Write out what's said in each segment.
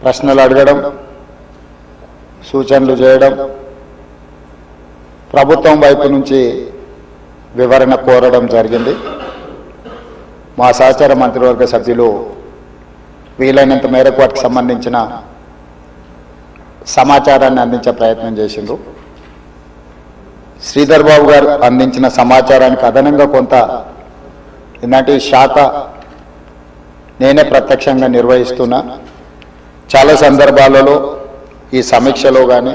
ప్రశ్నలు అడగడం, సూచనలు చేయడం, ప్రభుత్వం వైపు నుంచి వివరణ కోరడం జరిగింది. మా సహచార మంత్రివర్గ సభ్యులు వీలైనంత మేరకు వాటికి సంబంధించిన సమాచారాన్ని అందించే ప్రయత్నం చేసిండ్రు. శ్రీధర్ బాబు గారు అందించిన సమాచారానికి అదనంగా కొంత ఇలాంటి శాఖ నేనే ప్రత్యక్షంగా నిర్వహిస్తున్నా. చాలా సందర్భాలలో ఈ సమీక్షలో కానీ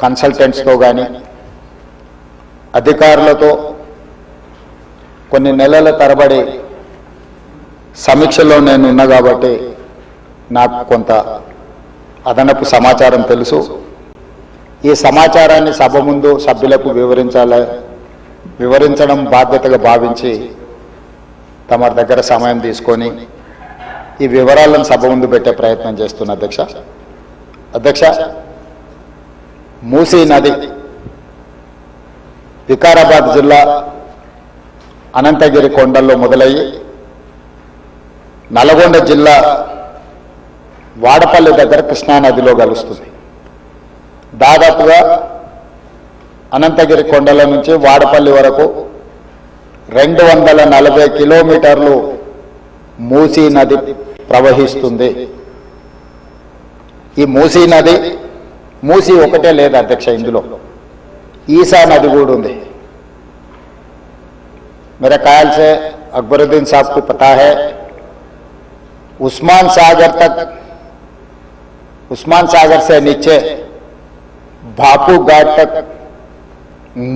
కన్సల్టెంట్స్తో కానీ అధికారులతో కొన్ని నెలల తరబడి సమీక్షలో నేను ఉన్నా కాబట్టి నాకు కొంత అదనపు సమాచారం తెలుసు. ఈ సమాచారాన్ని సభ ముందు సభ్యులకు వివరించడం బాధ్యతగా భావించి తమ దగ్గర సమయం తీసుకొని ఈ వివరాలను సభ ముందు పెట్టే ప్రయత్నం చేస్తున్న అధ్యక్ష, మూసీ నది వికారాబాద్ జిల్లా అనంతగిరి కొండల్లో మొదలయ్యి నల్గొండ జిల్లా వాడపల్లి దగ్గర కృష్ణానదిలో కలుస్తుంది. దాదాపుగా అనంతగిరి కొండల నుంచి వాడపల్లి వరకు 240 కిలోమీటర్లు మూసీ నది ప్రవహిస్తుంది. ఈ మూసీ నది మూసీ ఒకటే లేదు అధ్యక్ష, ఇందులో ఈసా నది కూడా ఉంది. मेरे ख्याल से अकबरुद्दीन साहब को पता है, उस्मान सागर से नीचे बापू घाट तक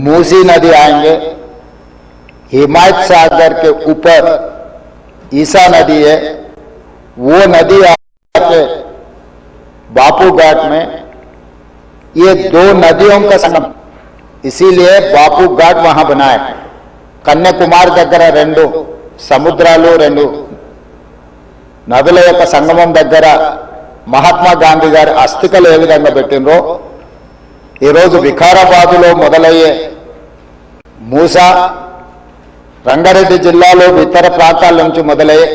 मूसी नदी आएंगे. हिमायत सागर के ऊपर ईसा नदी है, वो नदी आके बापू घाट में ये दो नदियों का संगम, इसीलिए बापू घाट वहां बना है. కన్యాకుమారి దగ్గర 2 సముద్రాలు 2 నదుల యొక్క సంగమం దగ్గర మహాత్మా గాంధీ గారి అస్థికలు ఏ విధంగా పెట్టినరో ఈరోజు వికారాబాదులో మొదలయ్యే మూసా, రంగారెడ్డి జిల్లాలో ఇతర ప్రాంతాల నుంచి మొదలయ్యే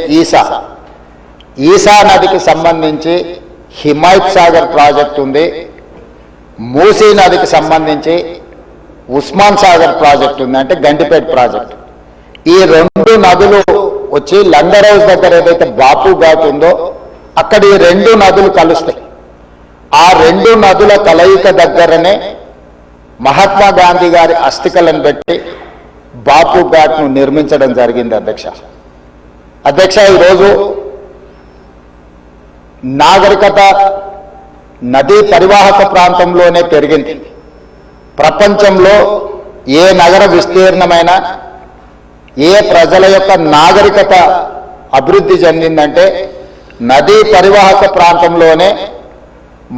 ఈసా నదికి సంబంధించి హిమాయత్ సాగర్ ప్రాజెక్టు ఉంది. మూసీ నదికి సంబంధించి ఉస్మాన్ సాగర్ ప్రాజెక్ట్ ఉంది, అంటే గండిపేట ప్రాజెక్ట్. ఈ 2 నదులు వచ్చి లంగర్ హౌస్ దగ్గర ఏదైతే బాపు ఘాట్ ఉందో అక్కడ ఈ 2 నదులు కలుస్తాయి. ఆ 2 నదుల కలయిక దగ్గరనే మహాత్మా గాంధీ గారి అస్థికలను పెట్టి బాపు ఘాట్ను నిర్మించడం జరిగింది. అధ్యక్ష, ఈరోజు నాగరికత నదీ పరివాహక ప్రాంతంలోనే పెరిగింది. ప్రపంచంలో ఏ నగర విస్తీర్ణమైన ఏ ప్రజల యొక్క నాగరికత అభివృద్ధి చెందిందంటే నదీ పరివాహక ప్రాంతంలోనే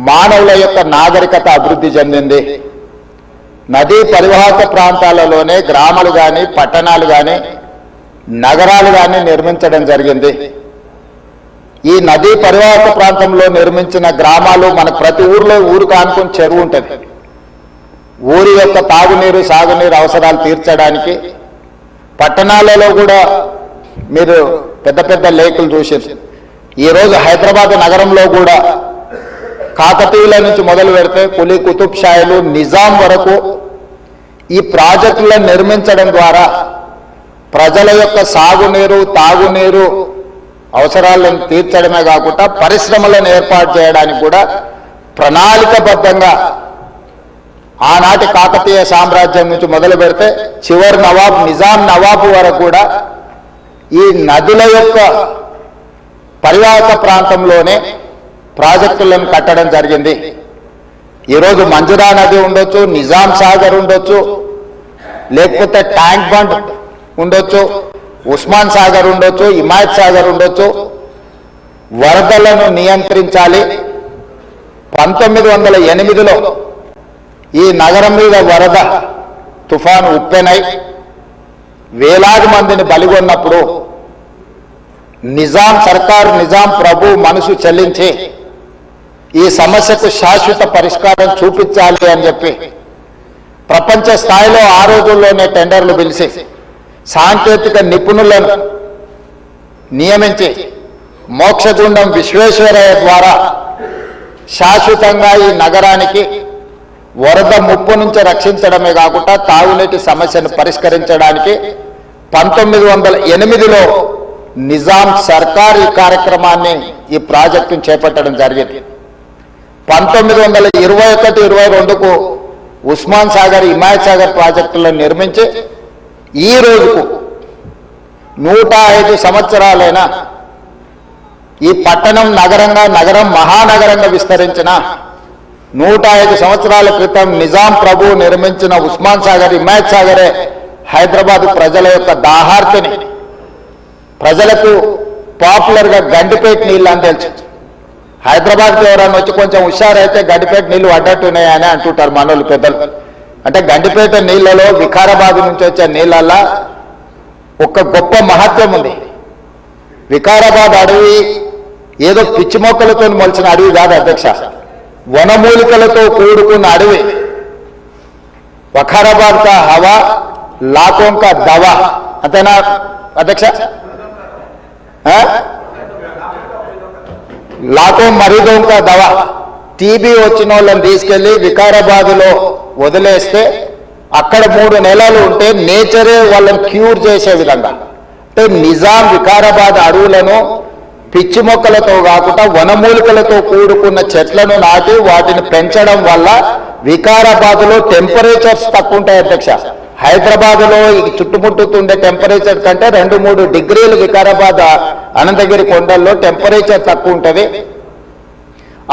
మానవుల యొక్క నాగరికత అభివృద్ధి చెందింది. నదీ పరివాహక ప్రాంతాలలోనే గ్రామాలు కానీ పట్టణాలు కానీ నగరాలు కానీ నిర్మించడం జరిగింది. ఈ నదీ పరివాహక ప్రాంతంలో నిర్మించిన గ్రామాలు మన ప్రతి ఊరికి ఆనుకుని చెరువు ఉంటుంది. ఊరి యొక్క తాగునీరు సాగునీరు అవసరాలు తీర్చడానికి పట్టణాలలో కూడా మీరు పెద్ద పెద్ద లేకులు చూసారు. ఈరోజు హైదరాబాద్ నగరంలో కూడా కాకతీయుల నుంచి మొదలు పెడితే కులీ కుతుబ్ షాయిలు నిజాం వరకు ఈ ప్రాజెక్టులను నిర్మించడం ద్వారా ప్రజల యొక్క సాగునీరు తాగునీరు అవసరాలను తీర్చడమే కాకుండా పరిశ్రమలను ఏర్పాటు చేయడానికి కూడా ప్రణాళికబద్ధంగా ఆనాటి కాకతీయ సామ్రాజ్యం నుంచి మొదలు పెడితే చివరి నవాబ్ నిజాం నవాబు వరకు కూడా ఈ నదుల యొక్క పరివాహక ప్రాంతంలోనే ప్రాజెక్టులను కట్టడం జరిగింది. ఈరోజు మంజురా నది ఉండొచ్చు, నిజాం సాగర్ ఉండొచ్చు, లేకపోతే ట్యాంక్ బండ్ ఉండొచ్చు, ఉస్మాన్ సాగర్ ఉండొచ్చు, హిమాయత్ సాగర్ ఉండొచ్చు. వరదలను నియంత్రించాలి. 1908లో ఈ నగరం మీద వరద తుఫాను ఉప్పెనై వేలాది మందిని బలిగొన్నప్పుడు నిజాం సర్కార్ నిజాం ప్రభు మనసు చెల్లించి ఈ సమస్యకు శాశ్వత పరిష్కారం చూపించాలి అని చెప్పి ప్రపంచ స్థాయిలో ఆ రోజుల్లోనే టెండర్లు పిలిచి సాంకేతిక నిపుణులను నియమించి మోక్షగుండం విశ్వేశ్వరయ్య ద్వారా శాశ్వతంగా ఈ నగరానికి వరద ముప్పు నుంచి రక్షించడమే కాకుండా తాగునీటి సమస్యను పరిష్కరించడానికి 1908లో నిజాం సర్కార్ ఈ కార్యక్రమాన్ని ఈ ప్రాజెక్టును చేపట్టడం జరిగింది. 1921-22కు ఉస్మాన్ సాగర్ హిమాయత్ సాగర్ ప్రాజెక్టులను నిర్మించి ఈ రోజుకు 105 సంవత్సరాలైన ఈ పట్టణం నగరం మహానగరంగా విస్తరించిన 105 సంవత్సరాల క్రితం నిజాం ప్రభు నిర్మించిన ఉస్మాన్ సాగర్ హిమాయత్ సాగరే హైదరాబాద్ ప్రజల యొక్క దాహార్తిని ప్రజలకు పాపులర్గా గండిపేట నీళ్ళు అని తెలుసు. హైదరాబాద్కి ఎవరైనా వచ్చి కొంచెం హుషారైతే గండిపేట నీళ్లు అడ్డట్టున్నాయని అంటుంటారు మనోళ్ళు పెద్దలు. అంటే గండిపేట నీళ్లలో వికారాబాద్ నుంచి వచ్చే నీళ్ళల్లో ఒక గొప్ప మహత్వం ఉంది. వికారాబాద్ అడవి ఏదో పిచ్చి మొక్కలతో మొలిచిన అడవి కాదు అధ్యక్ష, వనమూలికలతో కూడుకున్న అడవి. వఖారాబాద్ కా హవా లాఖోం కా దవా, అంతేనా అధ్యక్ష? లాఖో మరీదోం కా దవా. టీబీ వచ్చిన వాళ్ళని తీసుకెళ్లి వికారాబాద్లో వదిలేస్తే అక్కడ 3 నెలలు ఉంటే నేచరే వాళ్ళని క్యూర్ చేసే విధంగా. అంటే నిజాం వికారాబాద్ అడవులను పిచ్చి మొక్కలతో కాకుండా వనమూలికలతో కూడుకున్న చెట్లను నాటి వాటిని పెంచడం వల్ల వికారాబాద్లో టెంపరేచర్స్ తక్కువ ఉంటాయి అధ్యక్ష. హైదరాబాద్లో చుట్టుముట్టుతుండే టెంపరేచర్ కంటే 2-3 డిగ్రీలు వికారాబాద్ అనంతగిరి కొండల్లో టెంపరేచర్ తక్కువ ఉంటుంది.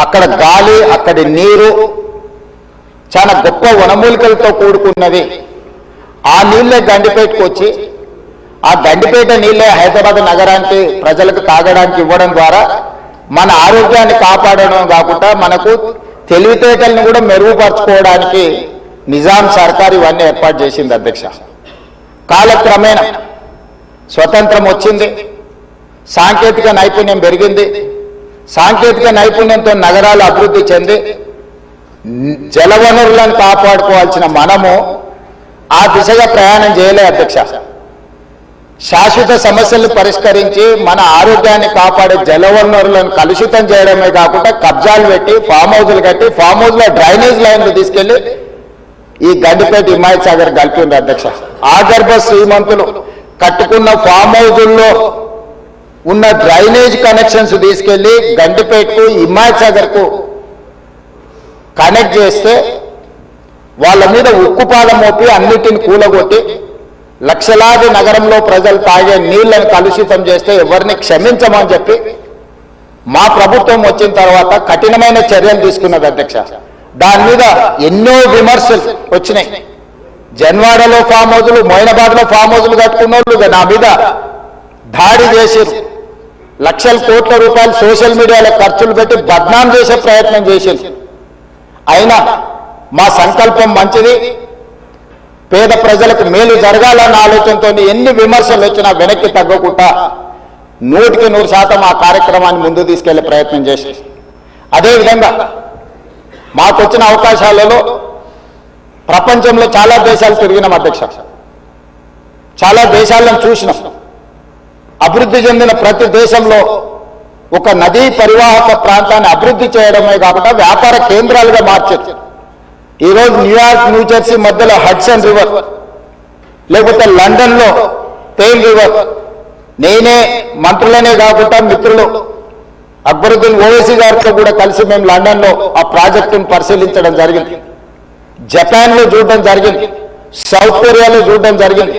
అక్కడ గాలి, అక్కడి నీరు చాలా గొప్ప వనమూలికలతో కూడుకున్నవి. ఆ నీళ్ళే గండిపేటకు వచ్చి ఆ గండిపేట నీళ్ళే హైదరాబాద్ నగరానికి ప్రజలకు తాగడానికి ఇవ్వడం ద్వారా మన ఆరోగ్యాన్ని కాపాడడం కాకుండా మనకు తెలివితేటలను కూడా మెరుగుపరచుకోవడానికి నిజాం సర్కార్ ఇవన్నీ ఏర్పాటు చేసింది అధ్యక్ష. కాలక్రమేణా స్వతంత్రం వచ్చింది, సాంకేతిక నైపుణ్యం పెరిగింది. సాంకేతిక నైపుణ్యంతో నగరాలు అభివృద్ధి చెంది జలవనరులను కాపాడుకోవాల్సిన మనము ఆ దిశగా ప్రయాణం చేయలే అధ్యక్ష. శాశ్వత సమస్యలను పరిష్కరించి మన ఆరోగ్యాన్ని కాపాడే జలవనరులను కలుషితం చేయడమే కాకుండా కబ్జాలు పెట్టి ఫామ్ హౌజులు కట్టి ఫామ్ హౌస్లో డ్రైనేజ్ లైన్లు తీసుకెళ్లి ఈ గండిపేట హిమాయత్ సాగర్ కలిపింది అధ్యక్ష. ఆగర్భ శ్రీమంతులు కట్టుకున్న ఫామ్ హౌజుల్లో ఉన్న డ్రైనేజ్ కనెక్షన్స్ తీసుకెళ్లి గండిపేటకు హిమాయత్ సాగర్కు కనెక్ట్ చేస్తే వాళ్ళ మీద ఉక్కుపాదం మోపి అన్నిటిని కూలగొట్టి లక్షలాది నగరంలో ప్రజలు తాగే నీళ్లను కలుషితం చేస్తే ఎవరిని క్షమించమని చెప్పి మా ప్రభుత్వం వచ్చిన తర్వాత కఠినమైన చర్యలు తీసుకున్నది అధ్యక్ష. దాని మీద ఎన్నో విమర్శలు వచ్చినాయి. జన్వాడలో ఫామ్ హౌజులు, మొయినాబాద్లో ఫామ్ హౌజులు కట్టుకున్న వాళ్ళు నా మీద దాడి చేసారు. లక్షల కోట్ల రూపాయలు సోషల్ మీడియాలో ఖర్చులు పెట్టి బద్నాం చేసే ప్రయత్నం చేశారు. అయినా మా సంకల్పం మంచిది, పేద ప్రజలకు మేలు జరగాలన్న ఆలోచనతో ఎన్ని విమర్శలు వచ్చినా వెనక్కి తగ్గకుండా 100% ఆ కార్యక్రమాన్ని ముందు తీసుకెళ్లే ప్రయత్నం చేసి, అదేవిధంగా మాకు వచ్చిన అవకాశాలలో ప్రపంచంలో చాలా దేశాలు తిరిగినాం అధ్యక్ష. చాలా దేశాలను చూసినాం. అభివృద్ధి చెందిన ప్రతి దేశంలో ఒక నదీ పరివాహక ప్రాంతాన్ని అభివృద్ధి చేయడమే కాకుండా వ్యాపార కేంద్రాలుగా మార్చారు. ఈరోజు న్యూయార్క్, న్యూజెర్సీ మధ్యలో హడ్సన్ రివర్, లేకపోతే లండన్లో థేమ్ రివర్. నేనే మంత్రులనే కాకుండా మిత్రులు అక్బరుద్దీన్ ఓవైసీ గారితో కూడా కలిసి మేము లండన్లో ఆ ప్రాజెక్టును పరిశీలించడం జరిగింది. జపాన్లో చూడడం జరిగింది, సౌత్ కొరియాలో చూడడం జరిగింది,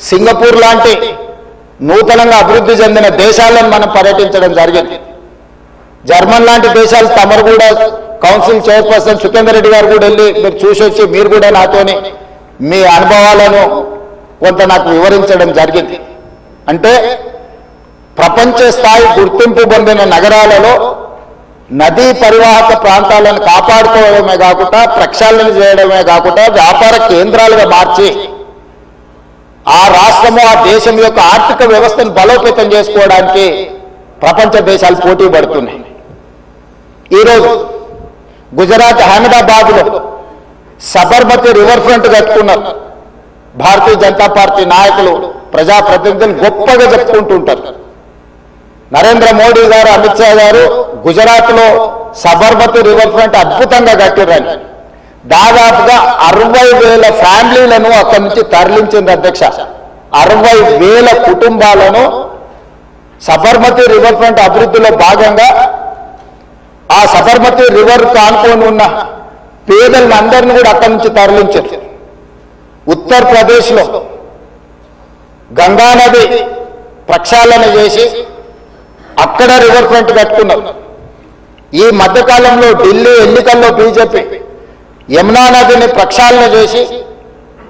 సింగపూర్ లాంటి నూతనంగా అభివృద్ధి చెందిన దేశాలను మనం పర్యటించడం జరిగింది. జర్మన్ లాంటి దేశాలు తమరు కూడా కౌన్సిల్ చైర్పర్సన్ సుఖేందర్ రెడ్డి గారు కూడా వెళ్ళి మీరు చూసి వచ్చి మీరు కూడా నాతోని మీ అనుభవాలను కొంత నాకు వివరించడం జరిగింది. అంటే ప్రపంచ స్థాయి గుర్తింపు పొందిన నగరాలలో నదీ పరివాహక ప్రాంతాలను కాపాడుకోవడమే కాకుండా ప్రక్షాళన చేయడమే కాకుండా వ్యాపార కేంద్రాలుగా మార్చి ఆ రాష్ట్రము, ఆ దేశం యొక్క ఆర్థిక వ్యవస్థను బలోపేతం చేసుకోవడానికి ప్రపంచ దేశాలు పోటీ పడుతున్నాయి. ఈరోజు గుజరాత్ అహ్మదాబాద్లో సబర్మతి రివర్ ఫ్రంట్ కట్టుకున్నారు. భారతీయ జనతా పార్టీ నాయకులు, ప్రజాప్రతినిధులు గొప్పగా చెప్పుకుంటూ ఉంటారు. నరేంద్ర మోడీ గారు, అమిత్ షా గారు గుజరాత్లో సబర్మతి రివర్ ఫ్రంట్ అద్భుతంగా కట్టిరని దాదాపుగా 60,000 ఫ్యామిలీలను అక్కడి నుంచి తరలించింది అధ్యక్ష. 60,000 కుటుంబాలను సబర్మతి రివర్ ఫ్రంట్ అభివృద్ధిలో భాగంగా ఆ సబర్మతి రివర్ కానుకొని ఉన్న పేదలందరినీ కూడా అక్కడి నుంచి తరలించారు. ఉత్తరప్రదేశ్లో గంగానది ప్రక్షాళన చేసి అక్కడ రివర్ ఫ్రంట్ కట్టుకున్నారు. ఈ మధ్యకాలంలో ఢిల్లీ ఎన్నికల్లో బీజేపీ యమునా నదిని ప్రక్షాళన చేసి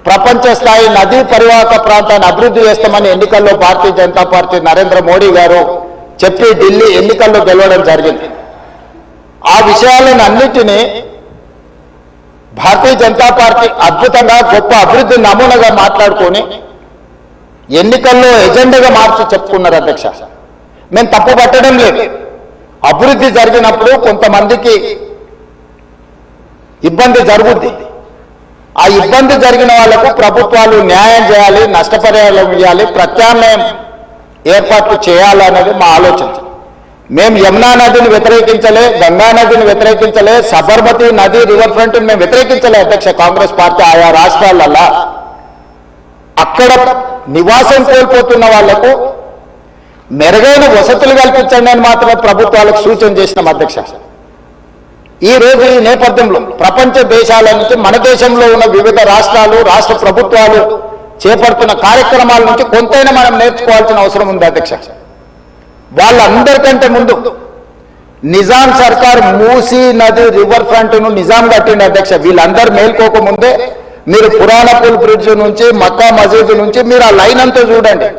ప్రపంచ స్థాయి నదీ పరివాహక ప్రాంతాన్ని అభివృద్ధి చేస్తామని ఎన్నికల్లో భారతీయ జనతా పార్టీ నరేంద్ర మోడీ గారు చెప్పి ఢిల్లీ ఎన్నికల్లో గెలవడం జరిగింది. ఆ విషయాలను అన్నిటినీ భారతీయ జనతా పార్టీ అద్భుతంగా గొప్ప అభివృద్ధి నమూనాగా మాట్లాడుకొని ఎన్నికల్లో ఎజెండాగా మార్చి చెప్పుకున్నారు అధ్యక్ష. మేము తప్పు పట్టడం లేదు. అభివృద్ధి జరిగినప్పుడు కొంతమందికి ఇబ్బంది జరుగుద్ది. ఆ ఇబ్బంది జరిగిన వాళ్లకు ప్రభుత్వాలు న్యాయం చేయాలి, నష్టపరిహారం ఇవ్వాలి, ప్రత్యామ్నాయం ఏర్పాట్లు చేయాలన్నది మా ఆలోచన. మేము యమునా నదిని వ్యతిరేకించలే, గంగా నదిని వ్యతిరేకించలే, సబర్మతి నది రివర్ ఫ్రంట్ మేము వ్యతిరేకించలే అధ్యక్ష. కాంగ్రెస్ పార్టీ ఆయా రాష్ట్రాలల్లో అక్కడ నివాసం కోల్పోతున్న వాళ్లకు మెరుగైన వసతులు కల్పించండి అని మాత్రమే ప్రభుత్వాలకు సూచన చేసినాం అధ్యక్ష. ఈ రోజు ఈ నేపథ్యంలో ప్రపంచ దేశాల నుంచి మన దేశంలో ఉన్న వివిధ రాష్ట్రాలు, రాష్ట్ర ప్రభుత్వాలు చేపడుతున్న కార్యక్రమాల నుంచి కొంతైనా మనం నేర్చుకోవాల్సిన అవసరం ఉంది అధ్యక్ష. వాళ్ళందరికంటే ముందు నిజాం సర్కార్ మూసీ నది రివర్ ఫ్రంట్ ను నిజాం కట్టింది అధ్యక్ష. వీళ్ళందరూ మేల్కోకముందే మీరు పురాణపూల్ బ్రిడ్జ్ నుంచి మక్కా మసీదు నుంచి మీరు ఆ లైన్ అంతా చూడండి.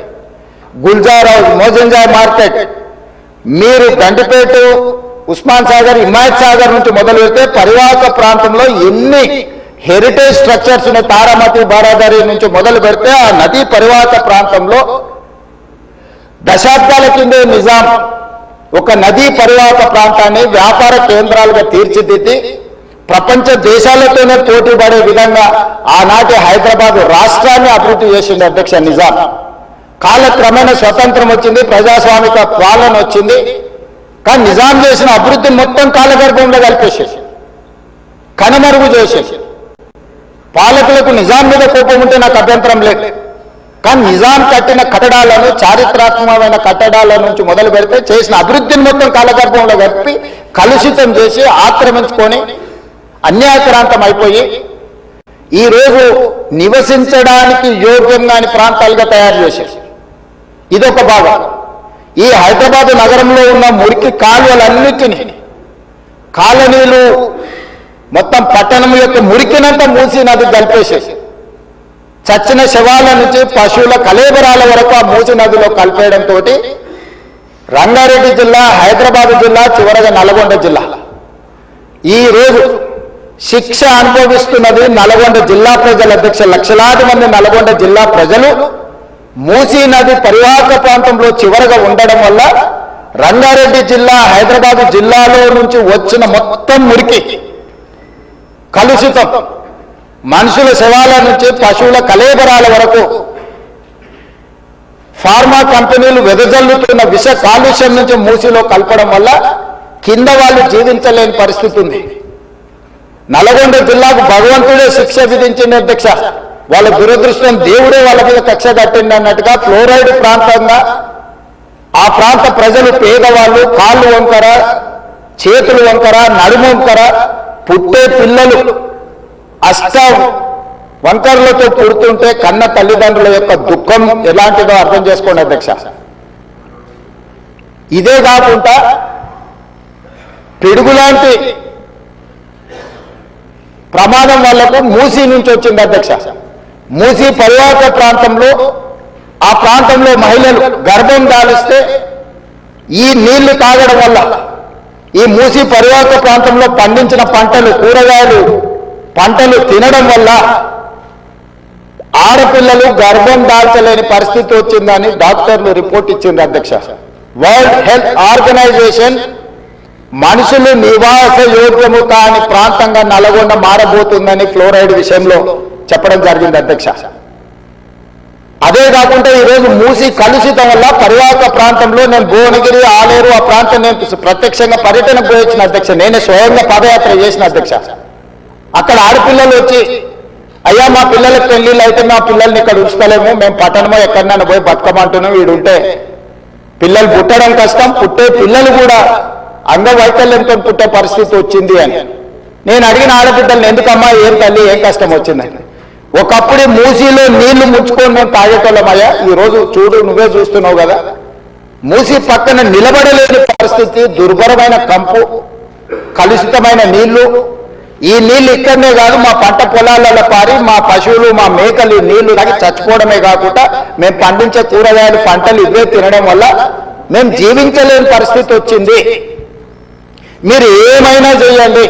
గుల్జార్ హౌస్, మోజంజాయ్ మార్కెట్, మీరు గండిపేట, ఉస్మాన్ సాగర్, హిమాయత్ సాగర్ నుంచి మొదలు పెడితే పరివాహక ప్రాంతంలో ఎన్ని హెరిటేజ్ స్ట్రక్చర్స్ ఉన్నాయి. తారామతి, బారాదరి నుంచి మొదలు పెడితే ఆ నదీ పరివాహక ప్రాంతంలో దశాబ్దాల కిందే నిజాం ఒక నదీ పరివాహక ప్రాంతాన్ని వ్యాపార కేంద్రాలుగా తీర్చిదిద్ది ప్రపంచ దేశాలతోనే పోటీ పడే విధంగా ఆనాటి హైదరాబాద్ రాష్ట్రాన్ని అభివృద్ధి చేసింది అధ్యక్ష నిజాం. కాలక్రమేణా స్వతంత్రం వచ్చింది, ప్రజాస్వామిక పాలన వచ్చింది. కానీ నిజాం చేసిన అభివృద్ధి మొత్తం కాలగర్భంలో కలిపేసేసి కనుమరుగు చేసేసి పాలకులకు నిజాం మీద కోపం ఉంటే నాకు అభ్యంతరం లేదు. కానీ నిజాం కట్టిన కట్టడాలను, చారిత్రాత్మకమైన కట్టడాల నుంచి మొదలు పెడితే చేసిన అభివృద్ధిని మొత్తం కాలగర్భంలో కలిపి కలుషితం చేసి ఆక్రమించుకొని అన్యాయక్రాంతం అయిపోయి ఈరోజు నివసించడానికి యోగ్యంగాని ప్రాంతాలుగా తయారు చేసేసి ఇదొక భాగం. ఈ హైదరాబాద్ నగరంలో ఉన్న మురికి కాలువలన్నిటినీ కాలనీలు మొత్తం పట్టణం యొక్క మురికినంతా మూసీ నది కలిపేసేసి చచ్చిన శవాల నుంచి పశువుల కళేబరాల వరకు ఆ మూసీ నదిలో కలిపేయడంతో రంగారెడ్డి జిల్లా, హైదరాబాద్ జిల్లా, చివరగా నల్గొండ జిల్లా ఈ రోజు శిక్ష అనుభవిస్తున్నది నల్గొండ జిల్లా ప్రజల అధ్యక్ష. లక్షలాది మంది నల్గొండ జిల్లా ప్రజలు మూసీ నది పరివాహక ప్రాంతంలో చివరగా ఉండడం వల్ల రంగారెడ్డి జిల్లా, హైదరాబాద్ జిల్లాలో నుంచి వచ్చిన మొత్తం మురికి కలుషితం మనుషుల శవాల నుంచి పశువుల కళేబరాల వరకు ఫార్మా కంపెనీలు వెదజల్లుతున్న విష కాలుష్యం నుంచి మూసీలో కలపడం వల్ల కింద వాళ్ళు జీవించలేని పరిస్థితి ఉంది. నల్గొండ జిల్లాకు భగవంతుడే శిక్ష విధించింది అధ్యక్ష. వాళ్ళ దురదృష్టం దేవుడే వాళ్ళ మీద కక్ష కట్టింది అన్నట్టుగా ఫ్లోరైడ్ ప్రాంతంగా ఆ ప్రాంత ప్రజలు పేదవాళ్ళు కాళ్ళు వంకర, చేతులు వంకర, నడుము వంకర, పుట్టే పిల్లలు అష్ట వంకర్లతో పుడుతుంటే కన్న తల్లిదండ్రుల యొక్క దుఃఖం ఎలాంటిదో అర్థం చేసుకోండి అధ్యక్ష. ఇదే కాకుండా పిడుగులాంటి ప్రమాదం వాళ్లకు మూసీ నుంచి వచ్చింది అధ్యక్ష. మూసీ పరివాహక ప్రాంతంలో ఆ ప్రాంతంలో మహిళలు గర్భం దాలిస్తే ఈ నీళ్లు తాగడం వల్ల ఈ మూసీ పరివాహక ప్రాంతంలో పండించిన పంటలు, కూరగాయలు పంటలు తినడం వల్ల ఆడపిల్లలు గర్భం దాల్చలేని పరిస్థితి వచ్చిందని డాక్టర్లు రిపోర్ట్ ఇచ్చింది అధ్యక్ష. వరల్డ్ హెల్త్ ఆర్గనైజేషన్ మనుషులు నివాస యోగ్యము కాని ప్రాంతంగా నల్గొండ మారబోతుందని ఫ్లోరైడ్ విషయంలో చెప్పడం జరిగింది అధ్యక్ష. అదే కాకుండా ఈరోజు మూసి కలుషితం వల్ల పరివాహక ప్రాంతంలో నేను భువనగిరి ఆలేరు ఆ ప్రాంతం నేను ప్రత్యక్షంగా పర్యటనకు పోయించిన అధ్యక్ష, నేనే స్వయంగా పాదయాత్ర చేసిన అధ్యక్ష. అక్కడ ఆడపిల్లలు వచ్చి అయ్యా మా పిల్లలకి పెళ్లిళ్ళు అయితే మా పిల్లల్ని ఇక్కడ ఉంచుతలేము, మేము పట్టణమో ఎక్కడైనా పోయి బతకమంటున్నాం, వీడుంటే పిల్లలు పుట్టడం కష్టం, పుట్టే పిల్లలు కూడా అంగవైకల్యంతో పుట్టే పరిస్థితి వచ్చింది అని. నేను అడిగిన ఆడబిడ్డల్ని ఎందుకమ్మా ఏం తల్లి ఏం కష్టం వచ్చిందని. ఒకప్పుడు మూసీలో నీళ్లు ముంచుకొని మేము తాగేటోళ్ళమయ్యా, ఈరోజు చూడు నువ్వే చూస్తున్నావు కదా, మూసీ పక్కన నిలబడలేని పరిస్థితి, దుర్భరమైన కంపు, కలుషితమైన నీళ్లు. ఈ నీళ్లు ఇక్కడనే కాదు మా పంట పొలాలలో పారి మా పశువులు మా మేకలు నీళ్లు తాగి చచ్చిపోవడమే కాకుండా మేము పండించే కూరగాయలు పంటలు ఇవే తినడం వల్ల మేము జీవించలేని పరిస్థితి వచ్చింది. మీరు ఏమైనా చేయండి,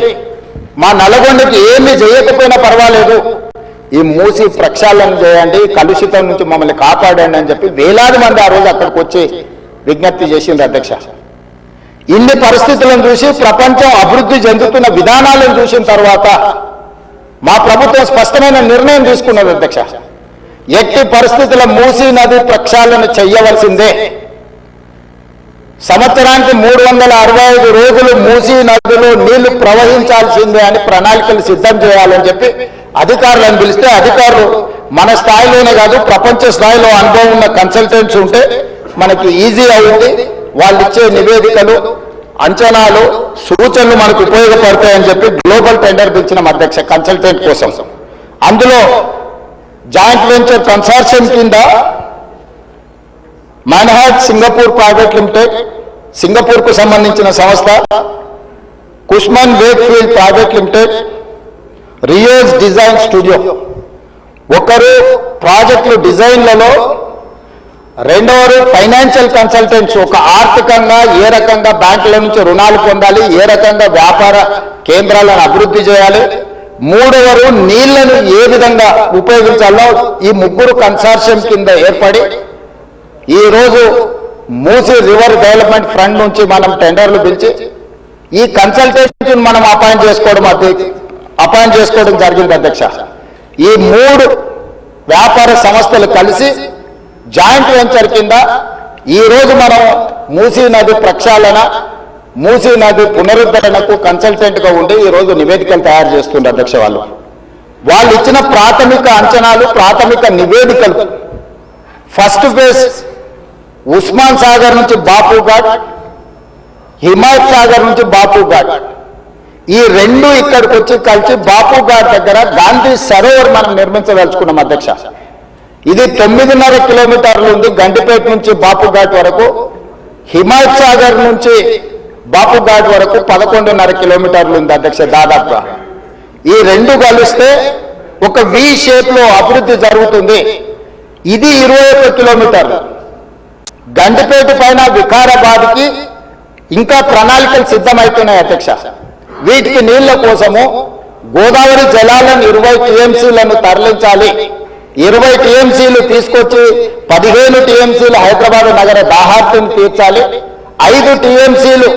మా నల్గొండకి ఏమి చేయకపోయినా పర్వాలేదు, ఈ మూసి ప్రక్షాళన చేయండి, కలుషితం నుంచి మమ్మల్ని కాపాడండి అని చెప్పి వేలాది మంది ఆ రోజు అక్కడికి వచ్చి విజ్ఞప్తి చేసింది అధ్యక్ష. ఇన్ని పరిస్థితులను చూసి ప్రపంచం అభివృద్ధి చెందుతున్న విధానాలను చూసిన తర్వాత మా ప్రభుత్వం స్పష్టమైన నిర్ణయం తీసుకున్నది అధ్యక్ష. ఎట్టి పరిస్థితుల మూసీ నది ప్రక్షాళన చెయ్యవలసిందే. సంవత్సరానికి 365 రోజులు మూసీ నదిలో నీళ్లు ప్రవహించాల్సిందే అని ప్రణాళికలు సిద్ధం చేయాలని చెప్పి అధికారులను పిలిస్తే అధికారులు మన స్థాయిలోనే కాదు ప్రపంచ స్థాయిలో అనుభవం ఉన్న కన్సల్టెంట్స్ ఉంటే మనకి ఈజీ అవుతుంది. వాళ్ళు ఇచ్చే నివేదికలు అంచనాలు సూచనలు మనకు ఉపయోగపడతాయని చెప్పి గ్లోబల్ టెండర్ పిలిచిన అధ్యక్ష కన్సల్టెంట్ కోసం. అందులో జాయింట్ వెంచర్ కన్సార్షియం కింద మన్హాట్ సింగపూర్ ప్రైవేట్ లిమిటెడ్, సింగపూర్ కు సంబంధించిన సంస్థ, Cushman Wakefield private limited, Rios design studio ఒకరు ప్రాజెక్టులు డిజైన్లలో, రెండవరు ఫైనాన్షియల్ కన్సల్టెంట్స్ ఒక ఆర్థికంగా ఏ రకంగా బ్యాంకుల నుంచి రుణాలు పొందాలి, ఏ రకంగా వ్యాపార కేంద్రాలను అభివృద్ధి చేయాలి, మూడవరు నీళ్లను ఏ విధంగా ఉపయోగించాలో ఈ ముగ్గురు కన్సార్షియం కింద ఏర్పడి ఈ రోజు మూసీ రివర్ డెవలప్మెంట్ ఫ్రంట్ నుంచి మనం టెండర్లు పిలిచి ఈ కన్సల్టెంట్ మనం అపాయింట్ చేసుకోవడం జరిగింది అధ్యక్ష. ఈ మూడు వ్యాపార సంస్థలు కలిసి జాయింట్ వెంచర్ కింద ఈ రోజు మనం మూసీ నది ప్రక్షాళన, మూసీ నది పునరుద్ధరణకు కన్సల్టెంట్ గా ఉండి ఈ రోజు నివేదికలు తయారు చేస్తుండే అధ్యక్ష. వాళ్ళు ఇచ్చిన ప్రాథమిక అంచనాలు, ప్రాథమిక నివేదికలు, ఫస్ట్ ఫేజ్ ఉస్మాన్ సాగర్ నుంచి బాపు ఘాట్, హిమాయత్ సాగర్ నుంచి బాపు ఘాట్, ఈ రెండు ఇక్కడికి వచ్చి కలిసి బాపు ఘాట్ దగ్గర గాంధీ సరోవర్ మనం నిర్మించదలుచుకున్నాం అధ్యక్ష. ఇది 9.5 కిలోమీటర్లు ఉంది గండిపేట నుంచి బాపు ఘాట్ వరకు. హిమాయత్ సాగర్ నుంచి బాపు ఘాట్ వరకు 11.5 కిలోమీటర్లు ఉంది అధ్యక్ష దాదాపుగా. ఈ రెండు కలిస్తే ఒక వి షేప్ లో అభివృద్ధి జరుగుతుంది. ఇది 21 కిలోమీటర్లు. గండిపేట పైన వికారాబాద్కి ఇంకా ప్రణాళికలు సిద్ధమవుతున్నాయి అధ్యక్ష. వీటికి నీళ్ల కోసము గోదావరి జలాలను 20 టీఎంసీలను తరలించాలి. 20 టీఎంసీలు తీసుకొచ్చి 15 టీఎంసీలు హైదరాబాద్ నగర దాహార్తిని తీర్చాలి. 5 టీఎంసీలు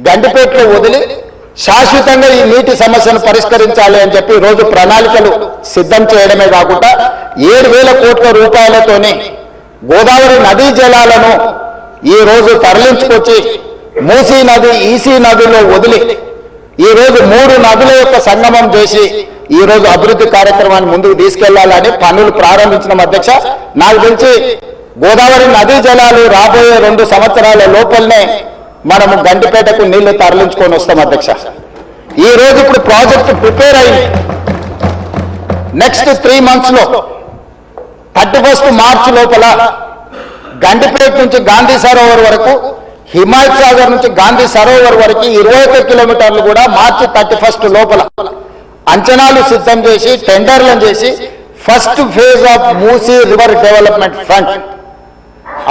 గండిపేటలో వదిలి శాశ్వతంగా ఈ నీటి సమస్యను పరిష్కరించాలి అని చెప్పి రోజు ప్రణాళికలు సిద్ధం చేయడమే కాకుండా 7,000 కోట్ల రూపాయలతోనే గోదావరి నదీ జలాలను ఈ రోజు తరలించుకొచ్చి మూసీ నది, ఈసీ నదిలో వదిలి ఈ రోజు 3 నదుల యొక్క సంగమం చేసి ఈ రోజు అభివృద్ధి కార్యక్రమాన్ని ముందుకు తీసుకెళ్లాలని పనులు ప్రారంభించిన అధ్యక్ష. నాకు తెలిసి గోదావరి నదీ జలాలు రాబోయే 2 సంవత్సరాల లోపలనే మనము గండిపేటకు నీళ్లు తరలించుకొని వస్తాం అధ్యక్ష. ఈ రోజు ఇప్పుడు ప్రాజెక్టు ప్రిపేర్ అయింది. నెక్స్ట్ 3 months లో 31 మార్చి లోపల గండిపేట నుంచి గాంధీ సరోవర్ వరకు, హిమాయత్ సాగర్ నుంచి గాంధీ సరోవర్ వరకు 21 కిలోమీటర్లు కూడా మార్చి 31 లోపల అంచనాలు సిద్ధం చేసి టెండర్లను చేసి first phase of Musi river development front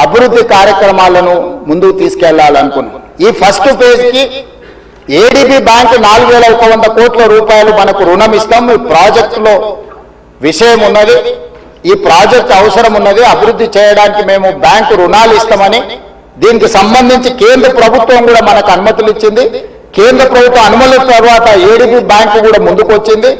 అభివృద్ధి కార్యక్రమాలను ముందుకు తీసుకెళ్లాలనుకున్నాం. ఈ ఫస్ట్ ఫేజ్ కి ఏడీబీ బ్యాంక్ 4,100 కోట్ల రూపాయలు మనకు రుణం ఇస్తాం. ఈ ప్రాజెక్టులో విషయం ఉన్నది, ఈ ప్రాజెక్ట్ అవసరం ఉన్నది, అభివృద్ధి చేయడానికి మేము బ్యాంకు రుణాలు ఇస్తామని, దీనికి సంబంధించి కేంద్ర ప్రభుత్వం కూడా మనకు అనుమతులు ఇచ్చింది. కేంద్ర ప్రభుత్వ అనుమతుల తర్వాత ఏడీబీ బ్యాంకు కూడా ముందుకు వచ్చింది.